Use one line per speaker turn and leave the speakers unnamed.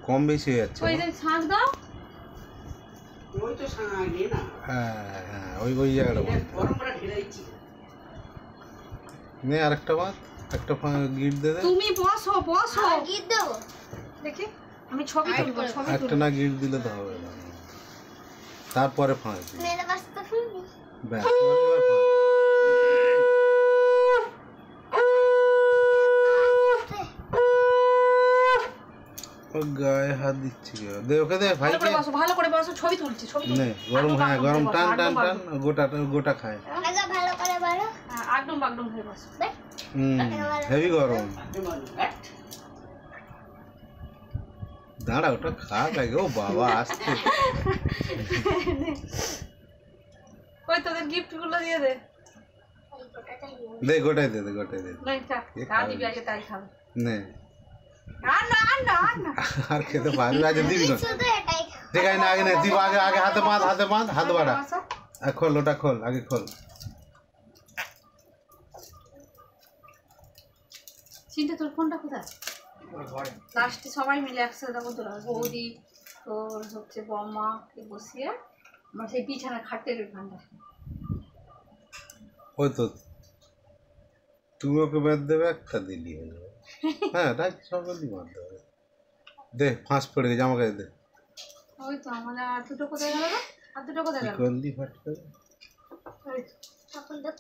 কম বেশি হয়ে যাচ্ছে।
ওই যে ছাঁক দাও।
ওই তো সাঙা আগে না।
হ্যাঁ হ্যাঁ ওই জায়গাটা
গরম করে ঢেলে দিচ্ছি।
নে আরেকটা বাদ, একটা গিট দে দে।
তুমি বসো বসো।
গিট দেবো
দেখি আমি ছবি তুলবো, ছবি
একটা
তুলবো।
না গিট দিলে তো হবে না, তারপরে ফাঁস দিই।
মেরে বাসটা শুনবি
ব্যাস এবার ফাঁস। ও গায়ে হাত দিচ্ছি কেউ, দে ওকে দে
ভালো করে
ভাইকে।
বসো, ভালো করে বসো, ছবি তুলছি, ছবি তুলছি।
নে গরম, হ্যাঁ গরম, টান টান টান, গোটা গোটা খায়।
আগে ভালো করে বলো
হ্যাঁ, একদম একদম হয়ে বসো।
হেভি গরম।
হ্যাঁ।
দাঁড়া ওটা খা লাগে। ও বাবা আসছে।
ওই তোদের গিফট গুলো দিয়ে দে।
দে গোটাই দে, গোটাই দে।
নাই থাক, দিবি আগে তাই খাবে।
নে
আর না আর না আর না।
আর খেতে পারবি আজ দিবি না।
শুধু এটাই
ঠিক আছে না, আগে নে দিব, আগে আগে হাতে বাঁধ, হাতে বাঁধ, হাত বাড়া। খোল ওটা খোল, আগে খোল।
চিন্তা তোর ফোনটা কোথায়? লাস্টে সবাই মিলে একসাথে তখন তোলা বৌদি তোর হচ্ছে বম্মাকে বসিয়ে আমরা সেই বিছানা খাটের ওইখানটা।
ওই তো তুমি ওকে বেঁধ দেবে, একটা দিলি হয়ে যাবে। হ্যাঁ তাই সকলই বাঁধ দেবে। দে ফাঁস পড়ে গেছে, আমাকে দে।
ওই তো আমাদের আর দুটো কোথায় গেল? আর দুটো কোথায় গেল?
করলি ফাট করে।
ওই তো।
তখন তো